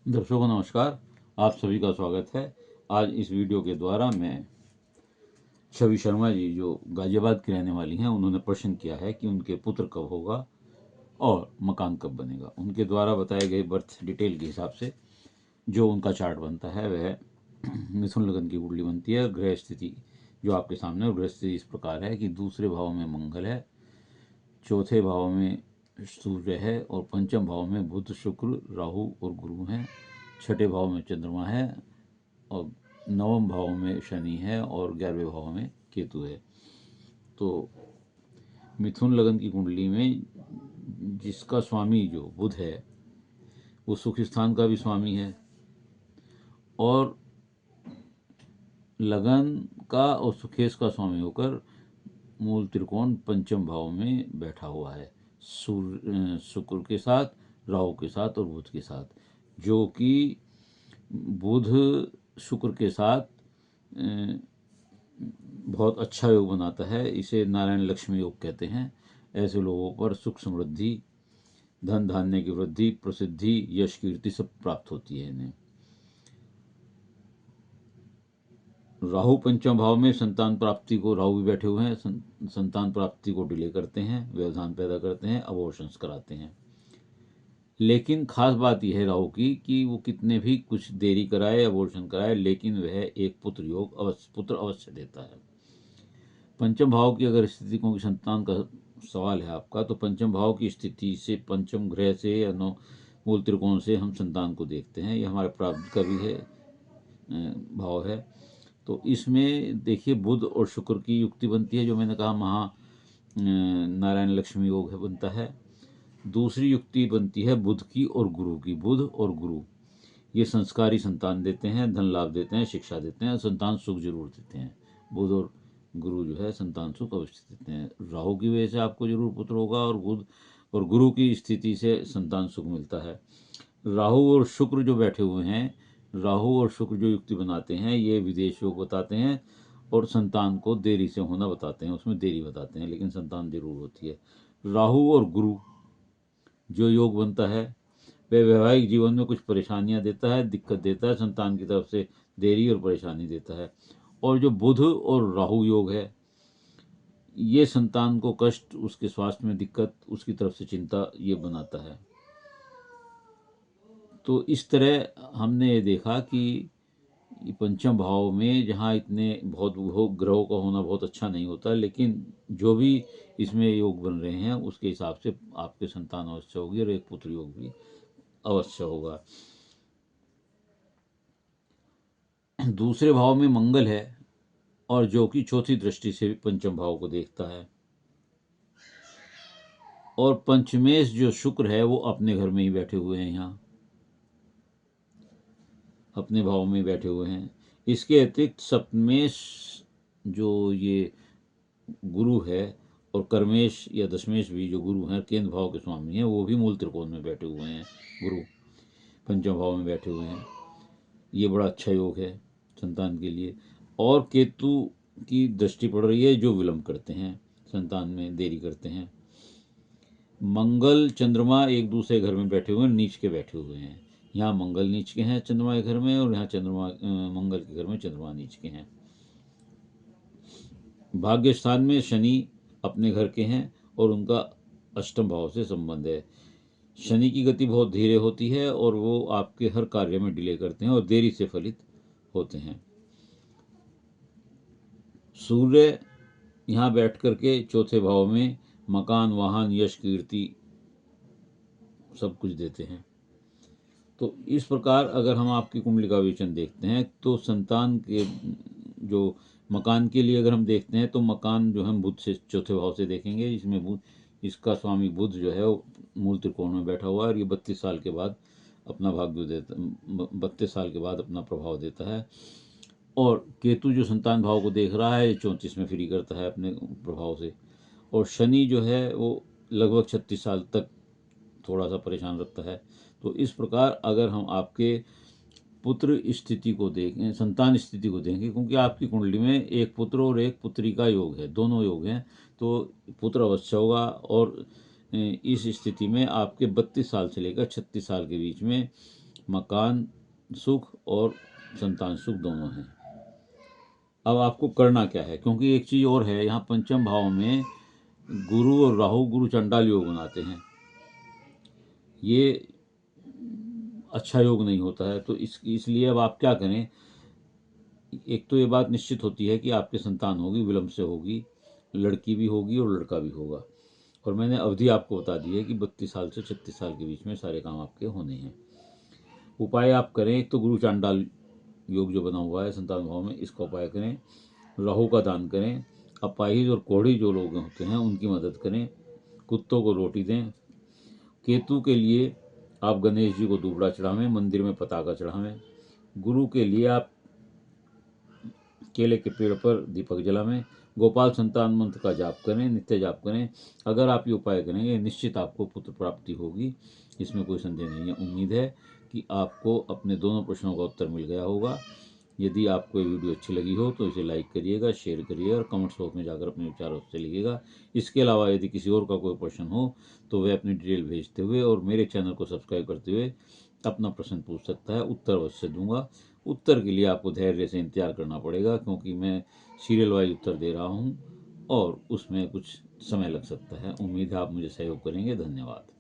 दर्शकों नमस्कार। आप सभी का स्वागत है। आज इस वीडियो के द्वारा मैं छवि शर्मा जी जो गाजियाबाद की रहने वाली हैं, उन्होंने प्रश्न किया है कि उनके पुत्र कब होगा और मकान कब बनेगा। उनके द्वारा बताए गए बर्थ डिटेल के हिसाब से जो उनका चार्ट बनता है वह मिथुन लगन की कुंडली बनती है। ग्रह स्थिति जो आपके सामने है, ग्रह स्थिति इस प्रकार है कि दूसरे भाव में मंगल है, चौथे भाव में सूर्य है और पंचम भाव में बुध, शुक्र, राहु और गुरु हैं। छठे भाव में चंद्रमा है और नवम भाव में शनि है और 11वें भाव में केतु है। तो मिथुन लगन की कुंडली में जिसका स्वामी जो बुध है वो सुख स्थान का भी स्वामी है और लगन का और सुखेश का स्वामी होकर मूल त्रिकोण पंचम भाव में बैठा हुआ है, शुक्र के साथ, राहु के साथ और बुध के साथ, जो कि बुध शुक्र के साथ बहुत अच्छा योग बनाता है। इसे नारायण लक्ष्मी योग कहते हैं। ऐसे लोगों पर सुख समृद्धि, धन धान्य की वृद्धि, प्रसिद्धि, यश कीर्ति सब प्राप्त होती है इन्हें। राहु पंचम भाव में संतान प्राप्ति को, राहु भी बैठे हुए हैं, संतान प्राप्ति को डिले करते हैं, व्यवधान पैदा करते हैं, अबॉर्शंस कराते हैं। लेकिन खास बात यह है राहु की कि वो कितने भी कुछ देरी कराए, अबॉर्शन कराए, लेकिन वह एक पुत्र योग पुत्र अवश्य देता है। पंचम भाव की अगर स्थिति, क्योंकि संतान का सवाल है आपका, तो पंचम भाव की स्थिति से, पंचम ग्रह से या मूल त्रिकोण से हम संतान को देखते हैं। यह हमारे प्रारब्ध का भी है भाव है। तो इसमें देखिए बुध और शुक्र की युक्ति बनती है, जो मैंने कहा महा नारायण लक्ष्मी योग है बनता है। दूसरी युक्ति बनती है बुध की और गुरु की। बुध और गुरु ये संस्कारी संतान देते हैं, धन लाभ देते हैं, शिक्षा देते हैं, संतान सुख जरूर देते हैं। बुध और गुरु जो है संतान सुख अवश्य देते हैं। राहु की वजह से आपको जरूर पुत्र होगा और बुध और गुरु की स्थिति से संतान सुख मिलता है। राहु और शुक्र जो बैठे हुए हैं, राहु और शुक्र जो युक्ति बनाते हैं, ये विदेश योग बताते हैं और संतान को देरी से होना बताते हैं, उसमें देरी बताते हैं, लेकिन संतान जरूर होती है। राहु और गुरु जो योग बनता है वह वैवाहिक जीवन में कुछ परेशानियां देता है, दिक्कत देता है, संतान की तरफ से देरी और परेशानी देता है। और जो बुध और राहु योग है, ये संतान को कष्ट, उसके स्वास्थ्य में दिक्कत, उसकी तरफ से चिंता ये बनाता है। तो इस तरह हमने ये देखा कि पंचम भाव में जहाँ इतने बहुत ग्रहों का होना बहुत अच्छा नहीं होता, लेकिन जो भी इसमें योग बन रहे हैं उसके हिसाब से आपके संतान अवश्य होगी और एक पुत्र योग भी अवश्य होगा। दूसरे भाव में मंगल है और जो कि चौथी दृष्टि से पंचम भाव को देखता है, और पंचमेश जो शुक्र है वो अपने घर में ही बैठे हुए हैं, यहाँ अपने भाव में बैठे हुए हैं। इसके अतिरिक्त सप्तमेश जो ये गुरु है और कर्मेश या दशमेश भी जो गुरु हैं, केंद्र भाव के स्वामी हैं, वो भी मूल त्रिकोण में बैठे हुए हैं। गुरु पंचम भाव में बैठे हुए हैं। ये बड़ा अच्छा योग है संतान के लिए। और केतु की दृष्टि पड़ रही है, जो विलंब करते हैं, संतान में देरी करते हैं। मंगल चंद्रमा एक दूसरे घर में बैठे हुए हैं, नीच के बैठे हुए हैं। यहाँ मंगल नीच के हैं चंद्रमा के घर में, और यहाँ चंद्रमा मंगल के घर में चंद्रमा नीच के हैं। भाग्य स्थान में शनि अपने घर के हैं और उनका अष्टम भाव से संबंध है। शनि की गति बहुत धीरे होती है और वो आपके हर कार्य में डिले करते हैं और देरी से फलित होते हैं। सूर्य यहाँ बैठ करके चौथे भाव में मकान, वाहन, यश, कीर्ति सब कुछ देते हैं। तो इस प्रकार अगर हम आपकी कुंडली का विवेचन देखते हैं तो संतान के जो मकान के लिए अगर हम देखते हैं तो मकान जो हम बुध से चौथे भाव से देखेंगे, इसमें बुध, इसका स्वामी बुध जो है वो मूल त्रिकोण में बैठा हुआ है और ये 32 साल के बाद अपना भाग्य देता, 32 साल के बाद अपना प्रभाव देता है। और केतु जो संतान भाव को देख रहा है, 34 में फ्री करता है अपने प्रभाव से। और शनि जो है वो लगभग 36 साल तक थोड़ा सा परेशान रखता है। तो इस प्रकार अगर हम आपके पुत्र स्थिति को देखें, संतान स्थिति को देखें, क्योंकि आपकी कुंडली में एक पुत्र और एक पुत्री का योग है, दोनों योग हैं, तो पुत्र अवश्य होगा। और इस स्थिति में आपके 32 साल से लेकर 36 साल के बीच में मकान सुख और संतान सुख दोनों हैं। अब आपको करना क्या है, क्योंकि एक चीज़ और है, यहाँ पंचम भाव में गुरु और राहु गुरु चंडाल योग बनाते हैं, ये अच्छा योग नहीं होता है। तो इसलिए अब आप क्या करें, एक तो ये बात निश्चित होती है कि आपकी संतान होगी, विलंब से होगी, लड़की भी होगी और लड़का भी होगा। और मैंने अवधि आपको बता दी है कि 32 साल से 36 साल के बीच में सारे काम आपके होने हैं। उपाय आप करें, एक तो गुरु चांडाल योग जो बना हुआ है संतान भाव में, इसका उपाय करें। राहु का दान करें। अपाहिज और कोढ़ी जो लोग होते हैं उनकी मदद करें। कुत्तों को रोटी दें। केतु के लिए आप गणेश जी को दूबड़ा चढ़ावें, मंदिर में पताका चढ़ावें। गुरु के लिए आप केले के पेड़ पर दीपक जलावें। गोपाल संतान मंत्र का जाप करें, नित्य जाप करें। अगर आप ये उपाय करेंगे निश्चित आपको पुत्र प्राप्ति होगी, इसमें कोई संदेह नहीं है। उम्मीद है कि आपको अपने दोनों प्रश्नों का उत्तर मिल गया होगा। यदि आपको ये वीडियो अच्छी लगी हो तो इसे लाइक करिएगा, शेयर करिएगा और कमेंट्स बॉक्स में जाकर अपने विचारों से लिखिएगा। इसके अलावा यदि किसी और का कोई प्रश्न हो तो वह अपनी डिटेल भेजते हुए और मेरे चैनल को सब्सक्राइब करते हुए अपना प्रश्न पूछ सकता है। उत्तर अवश्य दूंगा। उत्तर के लिए आपको धैर्य से इंतजार करना पड़ेगा, क्योंकि मैं सीरियल वाइज उत्तर दे रहा हूँ और उसमें कुछ समय लग सकता है। उम्मीद है आप मुझे सहयोग करेंगे। धन्यवाद।